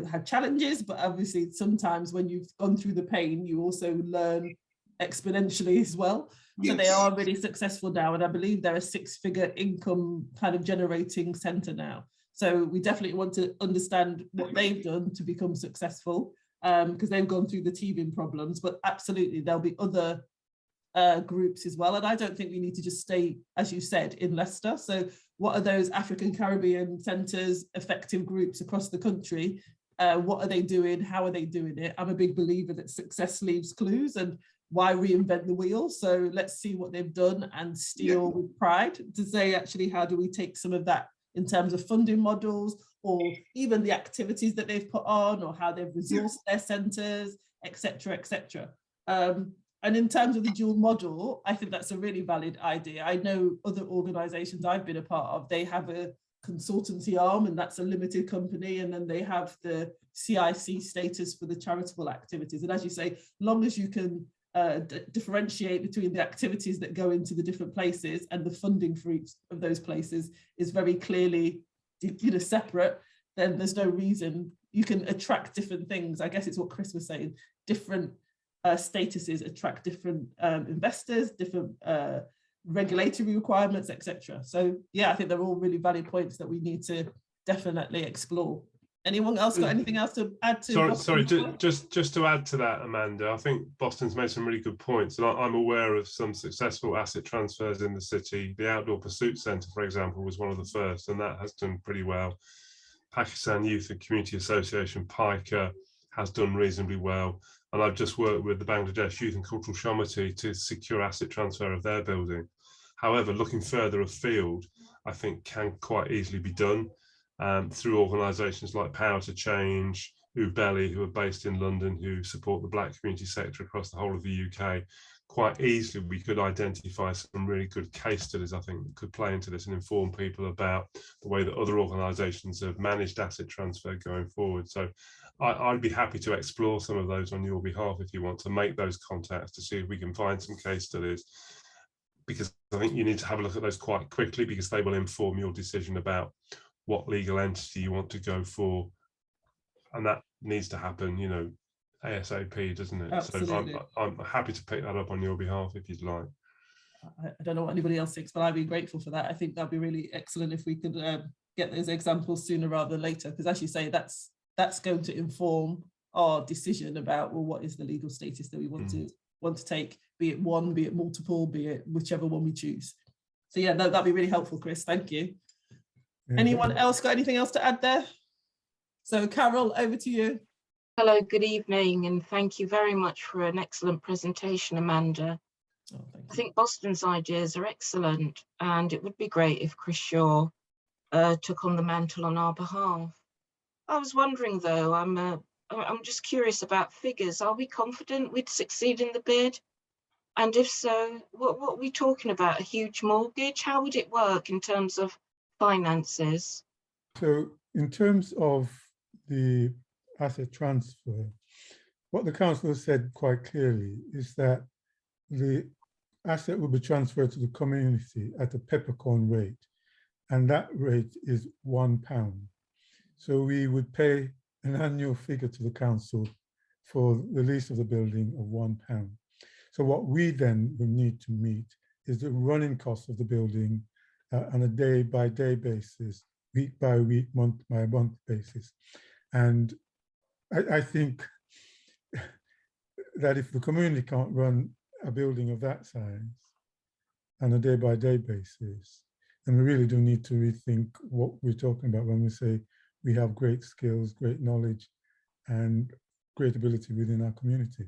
had challenges, but obviously sometimes when you've gone through the pain, you also learn exponentially as well. Yes. So they are really successful now, and I believe they're a 6-figure income kind of generating centre now. So we definitely want to understand what they've done to become successful, because they've gone through the teething problems, but absolutely there'll be other groups as well. And I don't think we need to just stay, as you said, in Leicester. So what are those African Caribbean centres, effective groups across the country? What are they doing? How are they doing it? I'm a big believer that success leaves clues, and why reinvent the wheel? So let's see what they've done and steal with pride to say, actually, how do we take some of that in terms of funding models, or even the activities that they've put on, or how they've resourced their centres, etc., etc. And in terms of the dual model, I think that's a really valid idea. I know other organisations I've been a part of, they have a consultancy arm, and that's a limited company, and then they have the CIC status for the charitable activities. And as you say, long as you can differentiate between the activities that go into the different places and the funding for each of those places is very clearly, you know, separate, then there's no reason. You can attract different things. I guess it's what Chris was saying, different statuses attract different investors, different regulatory requirements, etc. So yeah, I think they're all really valid points that we need to definitely explore. Anyone else got anything else to add to? Sorry, just to add to that, Amanda, I think Boston's made some really good points, and I'm aware of some successful asset transfers in the city. The Outdoor Pursuit Centre, for example, was one of the first, and that has done pretty well. Pakistan Youth and Community Association, PICA, has done reasonably well. And I've just worked with the Bangladesh Youth and Cultural Committee to secure asset transfer of their building. However, looking further afield, I think can quite easily be done through organisations like Power to Change, Ubeli, who are based in London, who support the Black community sector across the whole of the UK. Quite easily, we could identify some really good case studies, I think, that could play into this and inform people about the way that other organisations have managed asset transfer going forward. So I'd be happy to explore some of those on your behalf if you want to make those contacts to see if we can find some case studies, because I think you need to have a look at those quite quickly, because they will inform your decision about what legal entity you want to go for. And that needs to happen, you know, ASAP, doesn't it? Absolutely. So I'm happy to pick that up on your behalf if you'd like. I don't know what anybody else thinks, but I'd be grateful for that. I think that'd be really excellent if we could get those examples sooner rather than later, because as you say, that's going to inform our decision about, well, what is the legal status that we want to take, be it one, be it multiple, be it whichever one we choose. So yeah, no, that'd be really helpful, Chris. Thank you. Anyone else got anything else to add there? So Carol, over to you. Hello, good evening, and thank you very much for an excellent presentation, Amanda. Oh, thank you. I think Boston's ideas are excellent, and it would be great if Chris Shaw took on the mantle on our behalf. I was wondering though, I'm just curious about figures. Are we confident we'd succeed in the bid? And if so, what are we talking about? A huge mortgage? How would it work in terms of finances? So in terms of the asset transfer, what the council has said quite clearly is that the asset will be transferred to the community at a peppercorn rate, and that rate is £1. So we would pay an annual figure to the council for the lease of the building of £1. So what we then will need to meet is the running cost of the building on a day-by-day basis, week by week, month by month basis. And I think that if the community can't run a building of that size on a day-by-day basis, then we really do need to rethink what we're talking about when we say we have great skills, great knowledge, and great ability within our community.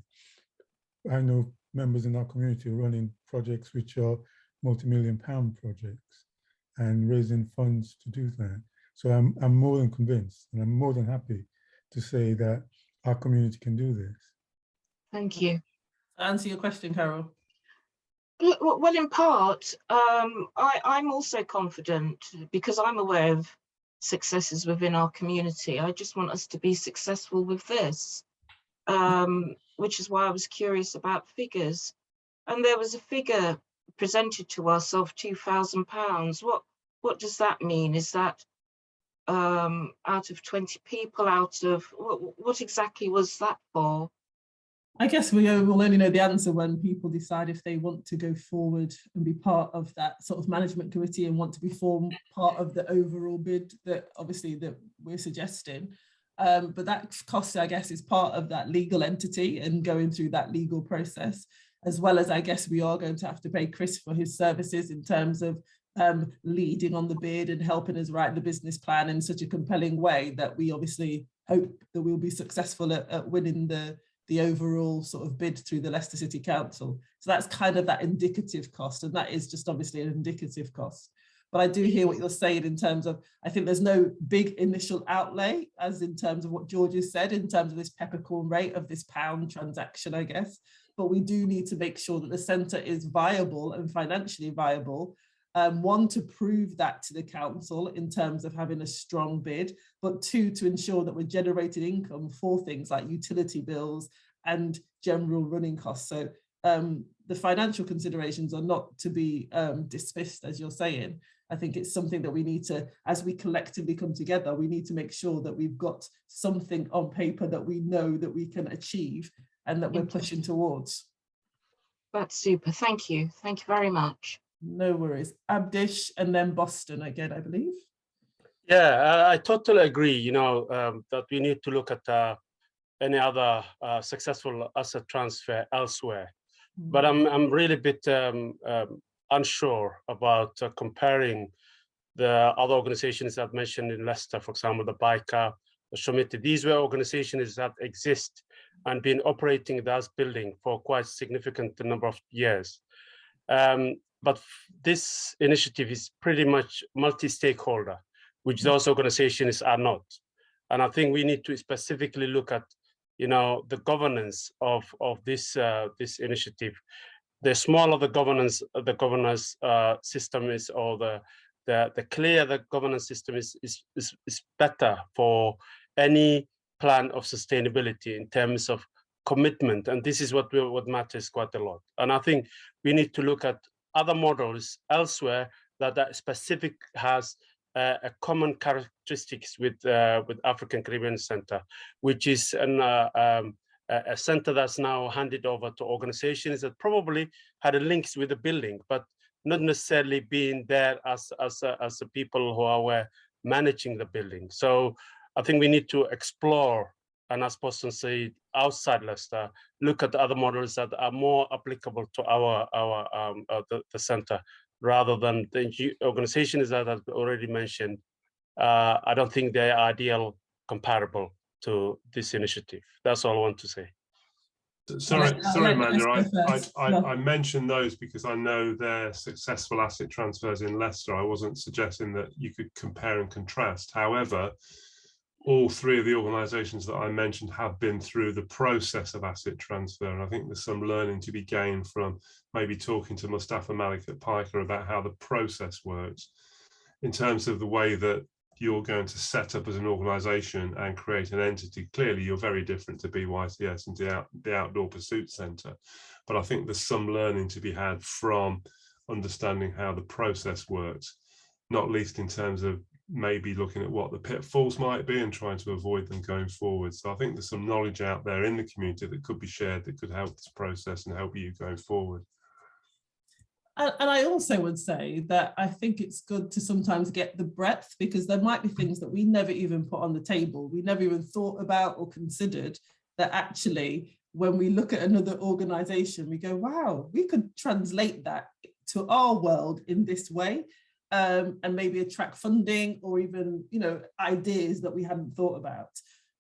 I know members in our community are running projects which are multi-million-pound projects and raising funds to do that. So I'm more than convinced, and I'm more than happy to say that our community can do this. Thank you. To answer your question, Carol. Well, in part, I'm also confident because I'm aware of successes within our community. I just want us to be successful with this, which is why I was curious about figures. And there was a figure presented to us of £2,000. What does that mean? Is that out of 20 people, out of what exactly was that for? I guess we will only know the answer when people decide if they want to go forward and be part of that sort of management committee and want to be part of the overall bid that obviously that we're suggesting. But that cost, I guess, is part of that legal entity and going through that legal process, as well as I guess we are going to have to pay Chris for his services in terms of leading on the bid and helping us write the business plan in such a compelling way that we obviously hope that we'll be successful at winning the overall sort of bid through the Leicester City Council. So that's kind of that indicative cost, and that is just obviously an indicative cost. But I do hear what you're saying in terms of, I think there's no big initial outlay, as in terms of what George has said, in terms of this peppercorn rate of this pound transaction, I guess. But we do need to make sure that the centre is viable and financially viable. One, to prove that to the council in terms of having a strong bid, but two, to ensure that we're generating income for things like utility bills and general running costs. So the financial considerations are not to be dismissed, as you're saying. I think it's something that we need to, as we collectively come together, we need to make sure that we've got something on paper that we know that we can achieve and that we're pushing towards. That's super. Thank you. Thank you very much. No worries. Abdish and then Boston again, I believe. Yeah, I totally agree, that we need to look at any other successful asset transfer elsewhere. But I'm really a bit unsure about comparing the other organizations that mentioned in Leicester, for example, the BICA, the Shomiti. These were organizations that exist and been operating that building for quite a significant number of years. But this initiative is pretty much multi-stakeholder, which those organizations are not. And I think we need to specifically look at, the governance of this initiative. The smaller the governance system is, or the clearer the governance system is better for any plan of sustainability in terms of commitment. And this is what matters quite a lot. And I think we need to look at other models elsewhere that specific has a common characteristics with African Caribbean Center, which is a center that's now handed over to organizations that probably had a links with the building, but not necessarily being there as the people who were managing the building. So I think we need to explore, and as Boston said, outside Leicester, look at other models that are more applicable to the center, rather than the organizations that I've already mentioned. I don't think they're ideal comparable to this initiative. That's all I want to say. Sorry, Amanda. I mentioned those because I know they're successful asset transfers in Leicester. I wasn't suggesting that you could compare and contrast. However, all three of the organisations that I mentioned have been through the process of asset transfer. And I think there's some learning to be gained from maybe talking to Mustafa Malik at Piker about how the process works in terms of the way that you're going to set up as an organisation and create an entity. Clearly, you're very different to BYCS and the Outdoor Pursuit Centre. But I think there's some learning to be had from understanding how the process works, not least in terms of maybe looking at what the pitfalls might be and trying to avoid them going forward. So I think there's some knowledge out there in the community that could be shared that could help this process and help you going forward. And I also would say that I think it's good to sometimes get the breadth, because there might be things that we never even put on the table, we never even thought about or considered, that actually when we look at another organisation, we go, wow, we could translate that to our world in this way. And maybe attract funding or even, you know, ideas that we hadn't thought about.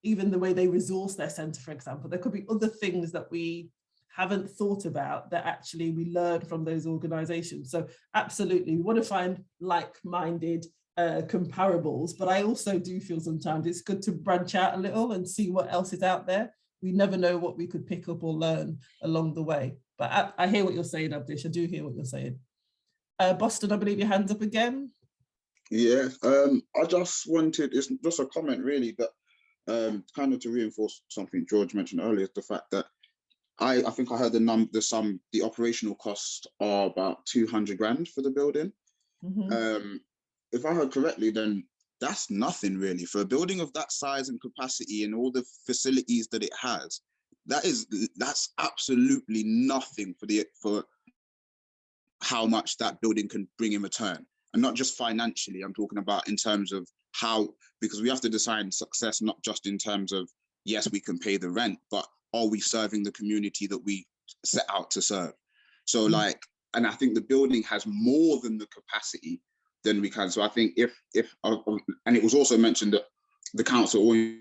Even the way they resource their centre, for example, there could be other things that we haven't thought about that actually we learn from those organisations. So absolutely, we want to find like-minded comparables, but I also do feel sometimes it's good to branch out a little and see what else is out there. We never know what we could pick up or learn along the way. But I hear what you're saying, Abdish, I do hear what you're saying. Boston, I believe your hand's up again. Yeah, I just wanted, it's just a comment really, but kind of to reinforce something George mentioned earlier, the fact that I think I heard the operational costs are about 200 grand for the building. Mm-hmm. If I heard correctly, then that's nothing really for a building of that size and capacity and all the facilities that it has. That's absolutely nothing for how much that building can bring in return. And not just financially, I'm talking about in terms of how, because we have to design success, not just in terms of, yes, we can pay the rent, but are we serving the community that we set out to serve? So like, and I think the building has more than the capacity than we can. So I think if and it was also mentioned that the council, always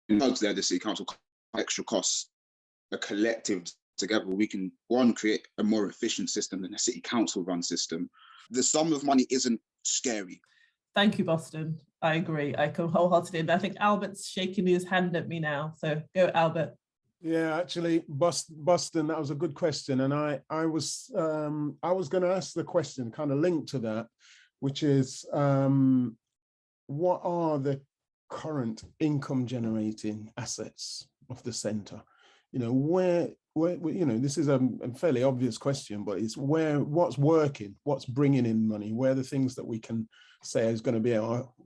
there, the city council, extra costs, a collective together, we can, one, create a more efficient system than a city council run system. The sum of money isn't scary. Thank you, Boston. I agree. I come wholeheartedly. And I think Albert's shaking his hand at me now. So go, Albert. Yeah, actually, Boston, that was a good question. And I was going to ask the question kind of linked to that, which is what are the current income generating assets of the centre? You know, where you know, this is a fairly obvious question, but it's what's working, what's bringing in money, where are the things that we can say is going to be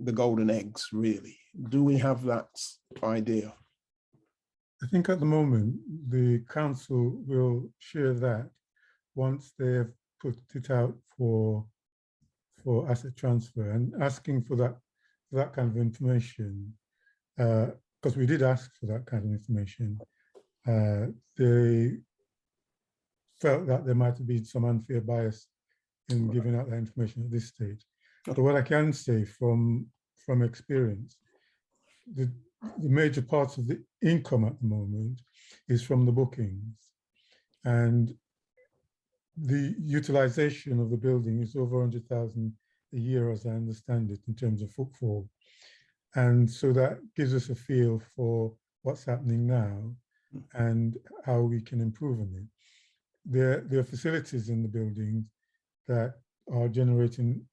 the golden eggs, really? Do we have that idea? I think at the moment, the council will share that once they have put it out for asset transfer, and asking for that kind of information, because we did ask for that kind of information. They felt that there might have been some unfair bias in giving out that information at this stage. But what I can say from experience, the major parts of the income at the moment is from the bookings, and the utilization of the building is over 100,000 a year, as I understand it, in terms of footfall. And so that gives us a feel for what's happening now and how we can improve on it. There are facilities in the building that are generating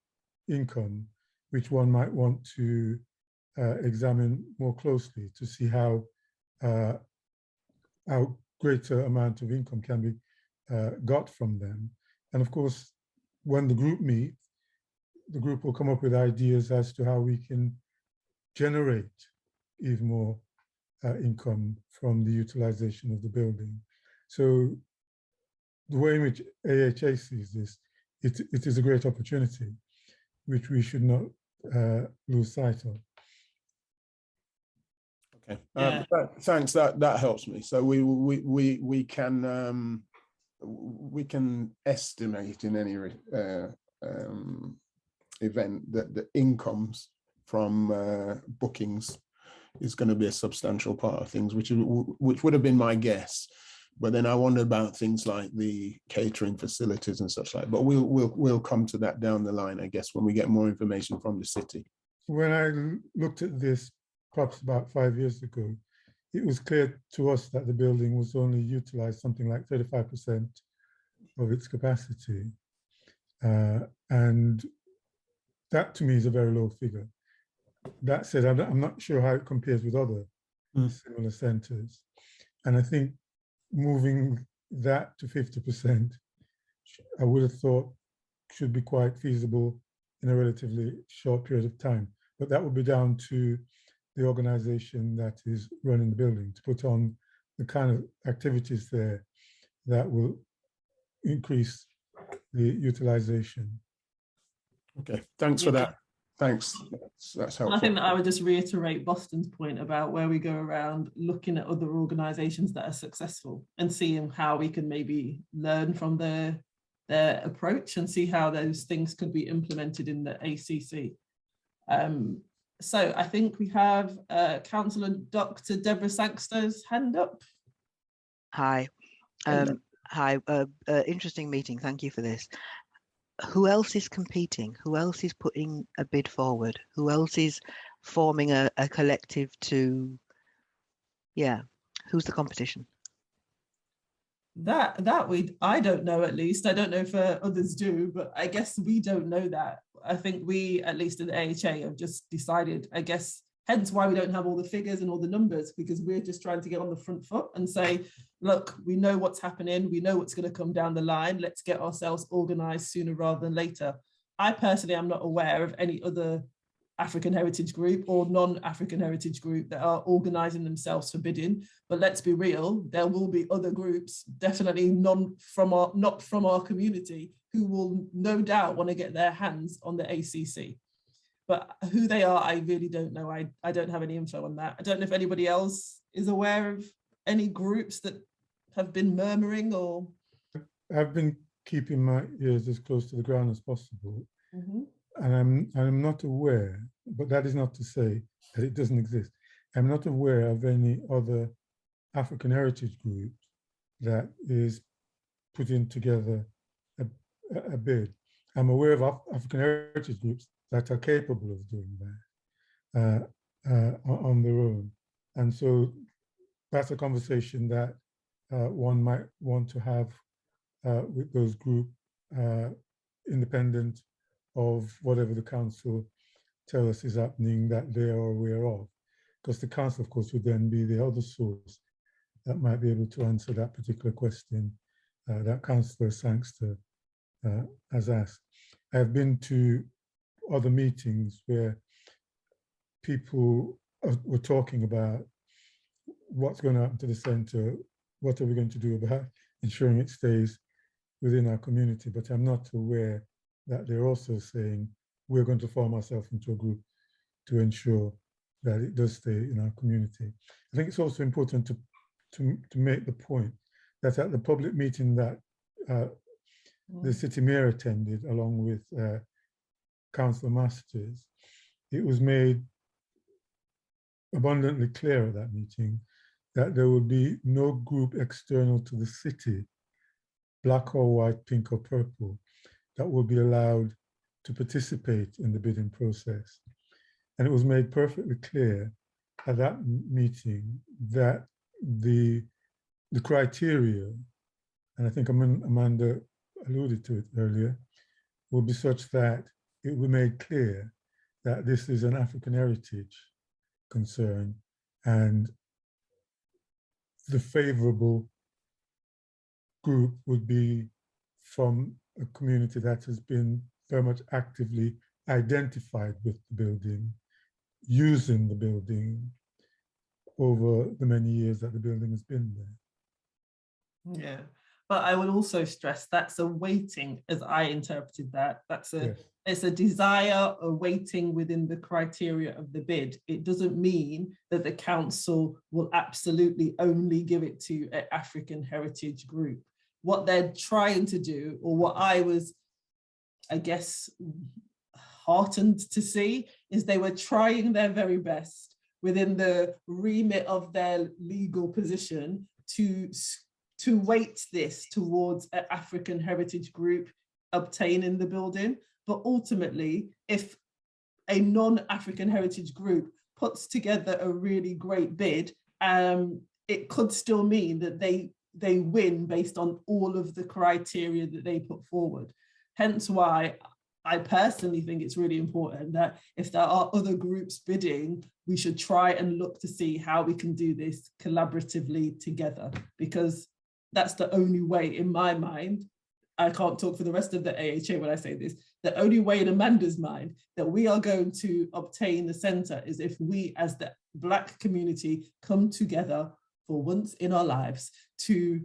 income, which one might want to examine more closely to see how greater amount of income can be got from them. And of course, when the group meets, the group will come up with ideas as to how we can generate even more income from the utilization of the building. So the way in which AHA sees this, it is a great opportunity, which we should not lose sight of. Okay, thanks. That helps me. So we can estimate in any event that the incomes from bookings is going to be a substantial part of things, which would have been my guess. But then I wonder about things like the catering facilities and such like. But we'll come to that down the line, I guess, when we get more information from the city. When I looked at this perhaps about 5 years ago, it was clear to us that the building was only utilized something like 35% of its capacity. And that to me is a very low figure. That said, I'm not sure how it compares with other similar centers. And I think moving that to 50%, I would have thought should be quite feasible in a relatively short period of time. But that would be down to the organization that is running the building to put on the kind of activities there that will increase the utilization. Okay, thanks for that. Thanks. That's helpful. I think that I would just reiterate Boston's point about where we go around looking at other organizations that are successful and seeing how we can maybe learn from their approach and see how those things could be implemented in the ACC. So I think we have Councillor Dr. Deborah Sangster's hand up. Hi. Hi. Interesting meeting. Thank you for this. Who else is competing? Who else is putting a bid forward? Who else is forming a collective to, who's the competition? I don't know, at least. I don't know if others do, but I guess we don't know that. I think we, at least in the AHA, have just decided, I guess, hence why we don't have all the figures and all the numbers, because we're just trying to get on the front foot and say, look, we know what's happening. We know what's going to come down the line. Let's get ourselves organized sooner rather than later. I personally am not aware of any other African heritage group or non-African heritage group that are organizing themselves for bidding. But let's be real, there will be other groups, definitely not from our community, who will no doubt want to get their hands on the ACC. But who they are, I really don't know. I don't have any info on that. I don't know if anybody else is aware of any groups that have been murmuring or... I've been keeping my ears as close to the ground as possible. And I'm not aware, but that is not to say that it doesn't exist. I'm not aware of any other African heritage group that is putting together a bid. I'm aware of African heritage groups that are capable of doing that on their own. And so that's a conversation that one might want to have with those groups, independent of whatever the council tell us is happening that they are aware of. Because the council, of course, would then be the other source that might be able to answer that particular question that Councillor Sangster has asked. I've been to other meetings where people were talking about what's going to happen to the centre, what are we going to do about ensuring it stays within our community, but I'm not aware that they're also saying we're going to form ourselves into a group to ensure that it does stay in our community. I think it's also important to make the point that at the public meeting that the city mayor attended along with Councillor Masters, it was made abundantly clear at that meeting that there would be no group external to the city, black or white, pink or purple, that will be allowed to participate in the bidding process. And it was made perfectly clear at that meeting that the criteria, and I think Amanda alluded to it earlier, will be such that it will be made clear that this is an African heritage concern, and the favorable group would be from a community that has been very much actively identified with the building, using the building over the many years that the building has been there. Yeah, but I would also stress that's a weighting, as I interpreted that. That's a It's a desire, a weighting within the criteria of the bid. It doesn't mean that the council will absolutely only give it to an African heritage group. What they're trying to do, or what I was, I guess, heartened to see, is they were trying their very best within the remit of their legal position to weight this towards an African heritage group obtaining the building. But ultimately, if a non-African heritage group puts together a really great bid, it could still mean that they win based on all of the criteria that they put forward. Hence why I personally think it's really important that if there are other groups bidding, we should try and look to see how we can do this collaboratively together, because that's the only way, in my mind, I can't talk for the rest of the AHA when I say this, the only way in Amanda's mind that we are going to obtain the centre is if we as the Black community come together for once in our lives to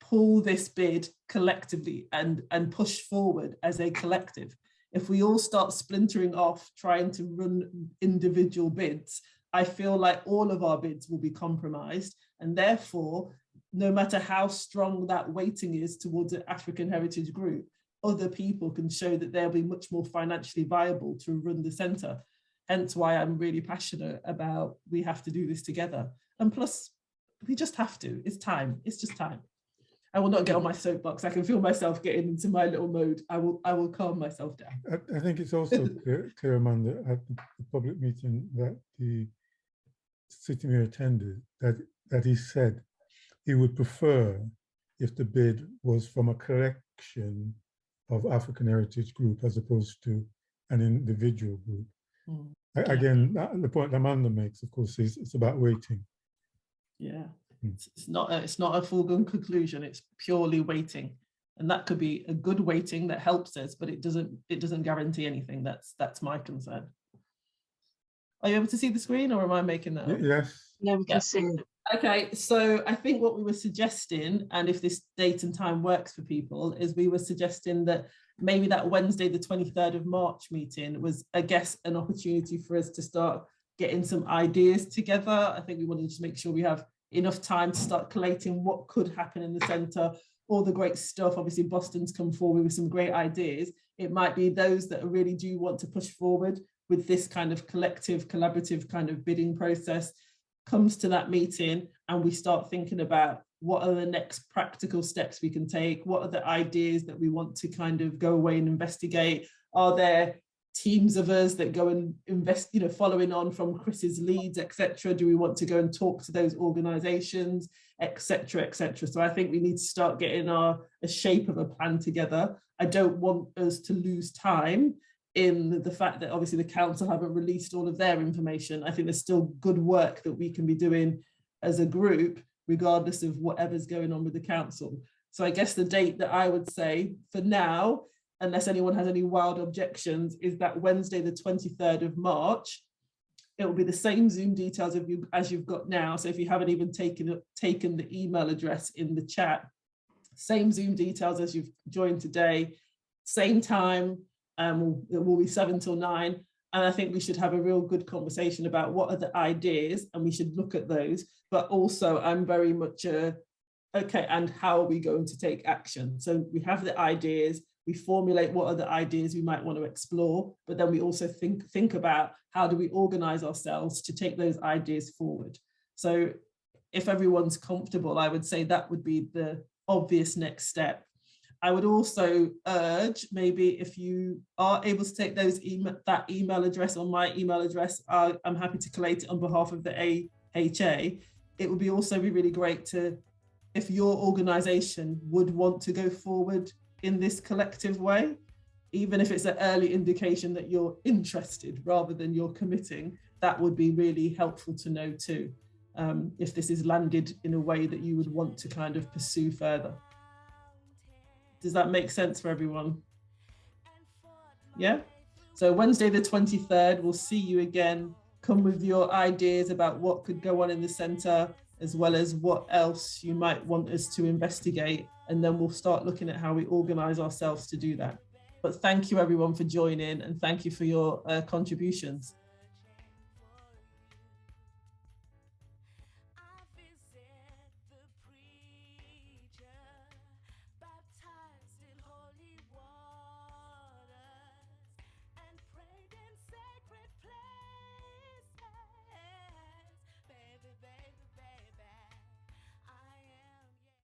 pull this bid collectively and push forward as a collective. If we all start splintering off trying to run individual bids, I feel like all of our bids will be compromised, and therefore, no matter how strong that weighting is towards an African heritage group, other people can show that they'll be much more financially viable to run the centre. Hence why I'm really passionate about we have to do this together. And plus, we just have to. It's time. It's just time. I will not get on my soapbox. I can feel myself getting into my little mode. I will calm myself down. I think it's also clear, Amanda, at the public meeting that the city mayor attended, that he said he would prefer if the bid was from a collection of African heritage group as opposed to an individual group. Again, the point Amanda makes, of course, is it's about weighting. Yeah, it's not a foregone conclusion. It's purely weighting, and that could be a good weighting that helps us, but it doesn't guarantee anything. That's my concern. Are you able to see the screen, or am I making that up? Yes. No, we can see it. Okay, so I think what we were suggesting, and if this date and time works for people, is we were suggesting that maybe that Wednesday, the 23rd of March meeting was, I guess, an opportunity for us to start getting some ideas together. I think we wanted to make sure we have enough time to start collating what could happen in the centre, all the great stuff. Obviously, Boston's come forward with some great ideas. It might be those that really do want to push forward with this kind of collective, collaborative kind of bidding process comes to that meeting, and we start thinking about what are the next practical steps we can take, what are the ideas that we want to kind of go away and investigate. Are there teams of us that go and invest, following on from Chris's leads, etc.? Do we want to go and talk to those organizations, etc., etc.? So I think we need to start getting a shape of a plan together. I don't want us to lose time in the fact that obviously the council haven't released all of their information. I think there's still good work that we can be doing as a group, regardless of whatever's going on with the council. So I guess the date that I would say for now, unless anyone has any wild objections, is that Wednesday, the 23rd of March. It will be the same Zoom details as you've got now. So if you haven't even taken the email address in the chat, same Zoom details as you've joined today, same time. It will be 7 till 9, and I think we should have a real good conversation about what are the ideas, and we should look at those. But also, I'm very much okay, and how are we going to take action? So we have the ideas, we formulate what are the ideas we might want to explore, but then we also think about how do we organize ourselves to take those ideas forward. So if everyone's comfortable, I would say that would be the obvious next step. I would also urge, maybe if you are able to take that email address or my email address, I'm happy to collate it on behalf of the AHA. It would also be really great to, if your organisation would want to go forward in this collective way, even if it's an early indication that you're interested rather than you're committing, that would be really helpful to know too, if this is landed in a way that you would want to kind of pursue further. Does that make sense for everyone? Yeah? So Wednesday the 23rd, we'll see you again. Come with your ideas about what could go on in the centre, as well as what else you might want us to investigate. And then we'll start looking at how we organise ourselves to do that. But thank you everyone for joining, and thank you for your contributions.